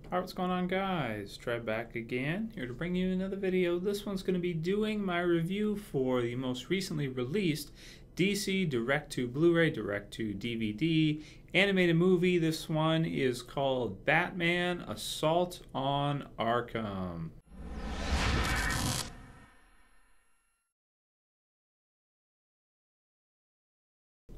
Alright, what's going on, guys? Trev back again, here to bring you another video. This one's going to be doing my review for the most recently released DC direct-to Blu-ray, direct-to DVD animated movie. This one is called Batman Assault on Arkham.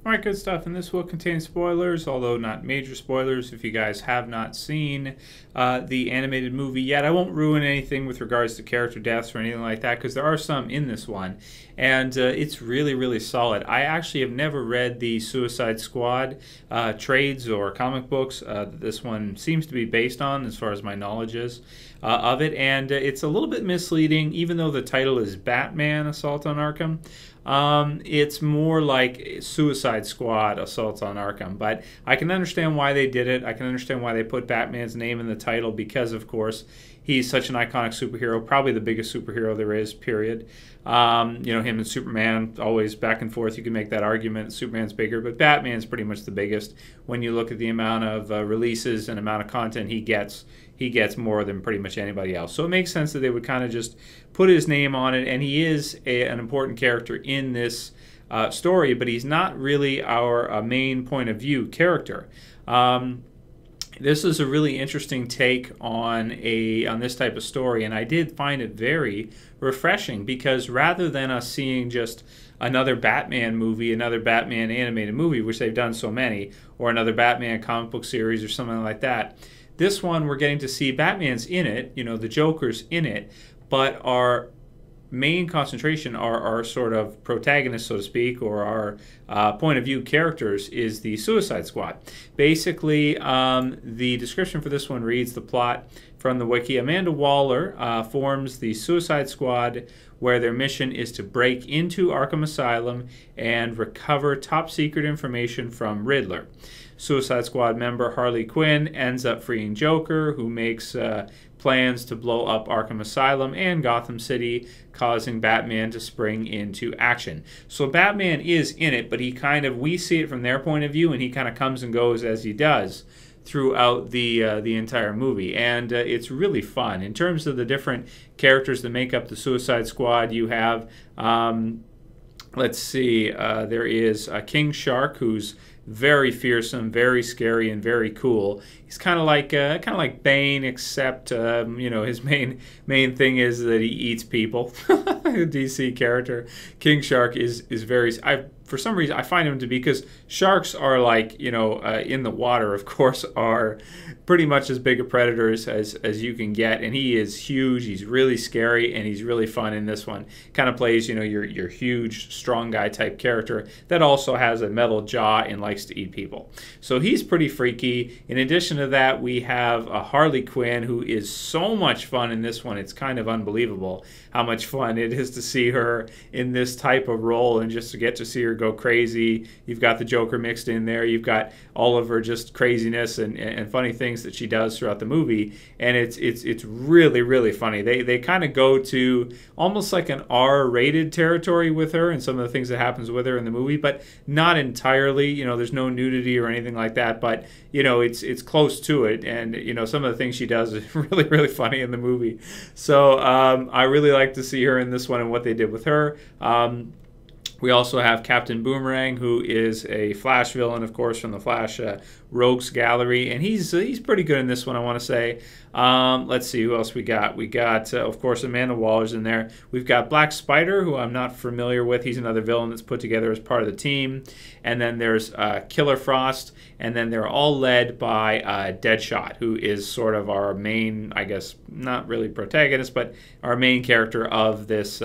Alright, good stuff, and this will contain spoilers, although not major spoilers. If you guys have not seen the animated movie yet, I won't ruin anything with regards to character deaths or anything like that, because there are some in this one, and it's really, really solid. I actually have never read the Suicide Squad trades or comic books that this one seems to be based on, as far as my knowledge is of it, and it's a little bit misleading, even though the title is Batman Assault on Arkham. It's more like Suicide Squad Assault on Arkham, but I can understand why they did it. I can understand why they put Batman's name in the title because, of course, he's such an iconic superhero, probably the biggest superhero there is, period. You know, him and Superman, always back and forth. You can make that argument. Superman's bigger, but Batman's pretty much the biggest. When you look at the amount of releases and amount of content he gets more than pretty much anybody else. So it makes sense that they would kind of just put his name on it, and he is an important character in this story, but he's not really our main point of view character. This is a really interesting take on this type of story, and I did find it very refreshing because rather than us seeing just another Batman movie, another Batman animated movie, which they've done so many, or another Batman comic book series or something like that, this one we're getting to see Batman's in it, you know, the Joker's in it, but our main concentration, our sort of protagonist, so to speak, or our point of view characters is the Suicide Squad. Basically, the description for this one reads, the plot from the wiki: Amanda Waller forms the Suicide Squad, where their mission is to break into Arkham Asylum and recover top secret information from Riddler. Suicide Squad member Harley Quinn ends up freeing Joker, who makes plans to blow up Arkham Asylum and Gotham City, causing Batman to spring into action. So Batman is in it, but we see it from their point of view, and he kind of comes and goes as he does throughout the entire movie, and it's really fun. In terms of the different characters that make up the Suicide Squad, you have let's see, there is King Shark, who's very fearsome, very scary, and very cool. He's kind of like Bane, except you know, his main thing is that he eats people. A DC character. King Shark is very. For some reason, I find him to be, because sharks are, like, you know, in the water, of course, are pretty much as big a predators as you can get, and he is huge. He's really scary, and he's really fun in this one. Kind of plays, you know, your huge, strong guy type character that also has a metal jaw and likes to eat people. So he's pretty freaky. In addition to that, we have a Harley Quinn, who is so much fun in this one. It's kind of unbelievable how much fun it is to see her in this type of role, and just to get to see her go crazy. You've got the Joker mixed in there. You've got all of her just craziness and funny things that she does throughout the movie, and it's really, really funny. They kind of go to almost like an R-rated territory with her and some of the things that happens with her in the movie, but not entirely. You know, there's no nudity or anything like that, but you know, it's close to it, and you know, some of the things she does is really, really funny in the movie. So I really like to see her in this one and what they did with her. We also have Captain Boomerang, who is a Flash villain, of course, from the Flash Rogues Gallery, and he's pretty good in this one, I want to say. Let's see who else we got. We got, of course, Amanda Waller's in there. We've got Black Spider, who I'm not familiar with. He's another villain that's put together as part of the team. And then there's Killer Frost, and then they're all led by Deadshot, who is sort of our main, I guess, not really protagonist, but our main character of this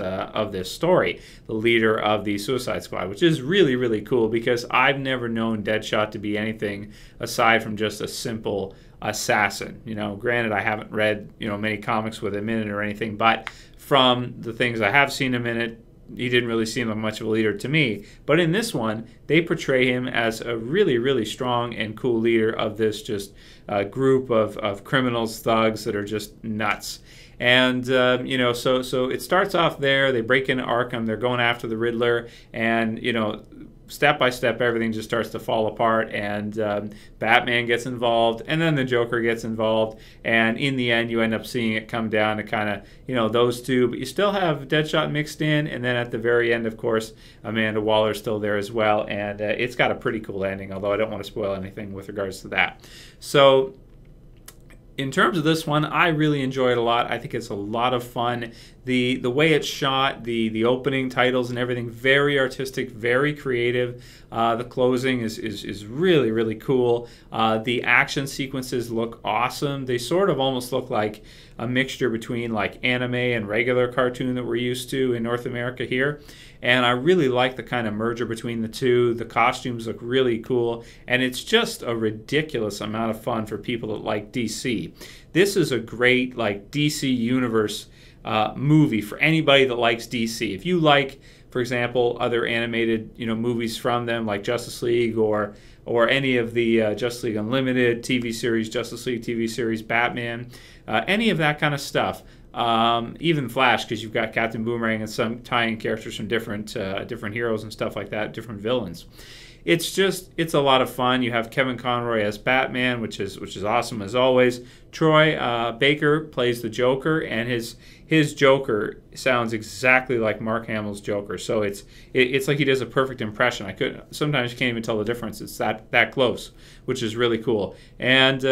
story, the leader of the Suicide Squad, which is really, really cool, because I've never known Deadshot to be anything aside from just a simple assassin. You know, granted, I haven't read, you know, many comics with him in it or anything, but from the things I have seen him in it, he didn't really seem like much of a leader to me. But in this one, they portray him as a really, really strong and cool leader of this just group of criminals, thugs that are just nuts. And you know, so it starts off there. They break into Arkham. They're going after the Riddler, and you know, step by step, everything just starts to fall apart, and Batman gets involved, and then the Joker gets involved, and in the end, you end up seeing it come down to kind of, you know, those two, but you still have Deadshot mixed in, and then at the very end, of course, Amanda Waller's still there as well, and it's got a pretty cool ending, although I don't want to spoil anything with regards to that. So, in terms of this one, I really enjoy it a lot. I think it's a lot of fun. The way it's shot, the opening titles and everything, very artistic, very creative. The closing is really, really cool. The action sequences look awesome. They sort of almost look like a mixture between like anime and regular cartoon that we're used to in North America here. And I really like the kind of merger between the two. The costumes look really cool, and it's just a ridiculous amount of fun for people that like DC. This is a great like DC universe movie for anybody that likes DC. If you like, for example, other animated, you know, movies from them like Justice League or any of the Justice League Unlimited TV series, Justice League TV series, Batman, any of that kind of stuff. Even Flash, because you've got Captain Boomerang and some tie-in characters from different heroes and stuff like that, different villains. It's a lot of fun. You have Kevin Conroy as Batman, which is awesome as always. Troy Baker plays the Joker, and his Joker sounds exactly like Mark Hamill's Joker. So it's like he does a perfect impression. Sometimes you can't even tell the difference. It's that close, which is really cool. And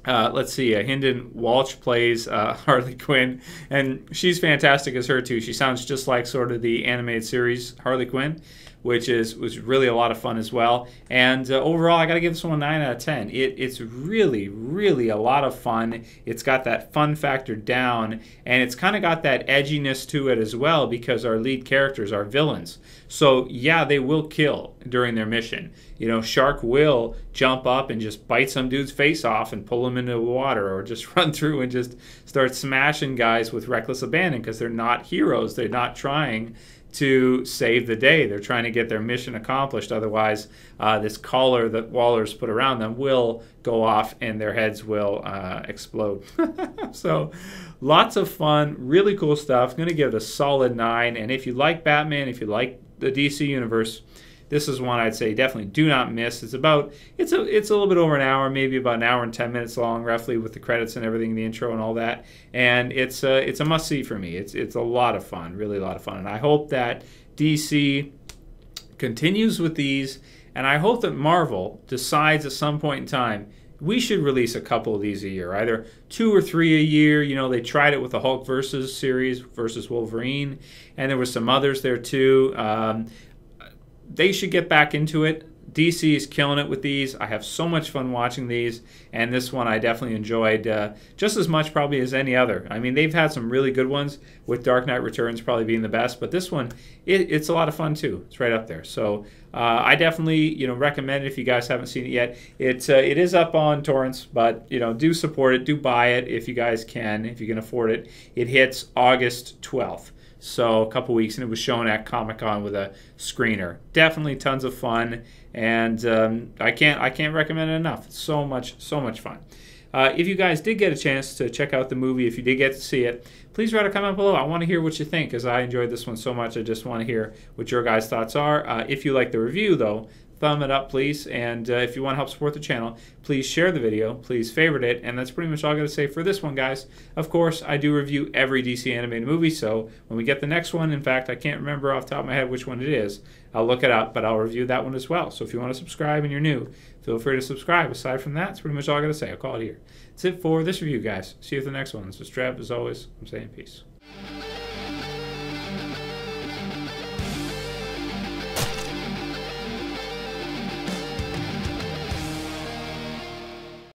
let's see, Hynden Walsh plays Harley Quinn, and she's fantastic as her too. She sounds just like sort of the animated series Harley Quinn, which was really a lot of fun as well. And overall, I got to give this one a 9 out of 10. It's really, really a lot of fun. It's got that fun factor down, and it's kind of got that edginess to it as well, because our lead characters are villains. So yeah, they will kill during their mission. You know, Shark will jump up and just bite some dude's face off and pull him into the water, or just run through and just start smashing guys with reckless abandon, because they're not heroes. They're not trying to save the day. They're trying to get their mission accomplished. Otherwise, this collar that Waller's put around them will go off and their heads will explode. So lots of fun, really cool stuff. I'm going to give it a solid 9. And if you like Batman, if you like the DC universe, this is one I'd say definitely do not miss. It's a little bit over an hour, maybe about an hour and 10 minutes long, roughly, with the credits and everything, the intro and all that. And it's a must see for me. It's a lot of fun, really a lot of fun. And I hope that DC continues with these, and I hope that Marvel decides at some point in time we should release a couple of these a year, either 2 or 3 a year. You know, they tried it with the Hulk versus series versus Wolverine, and there were some others there too. They should get back into it. DC is killing it with these. I have so much fun watching these, and this one I definitely enjoyed just as much probably as any other. I mean, they've had some really good ones, with Dark Knight Returns probably being the best, but this one, it's a lot of fun too. It's right up there. So I definitely recommend it if you guys haven't seen it yet. It is up on torrents, but do support it, do buy it if you guys can, if you can afford it. It hits August 12th. So a couple weeks, and it was shown at Comic-Con with a screener. Definitely tons of fun, and I can't recommend it enough. It's so much fun. If you guys did get a chance to check out the movie, if you did get to see it, please write a comment below. I want to hear what you think, because I enjoyed this one so much. I just want to hear what your guys' thoughts are. If you like the review, though, thumb it up, please. And if you want to help support the channel, please share the video, please favorite it, and that's pretty much all I got to say for this one, guys. Of course, I do review every DC animated movie, so when we get the next one, in fact, I can't remember off the top of my head which one it is. I'll look it up, but I'll review that one as well. So if you want to subscribe and you're new, feel free to subscribe. Aside from that, that's pretty much all I got to say. I'll call it here. That's it for this review, guys. See you at the next one. This is Trev. As always, I'm saying peace.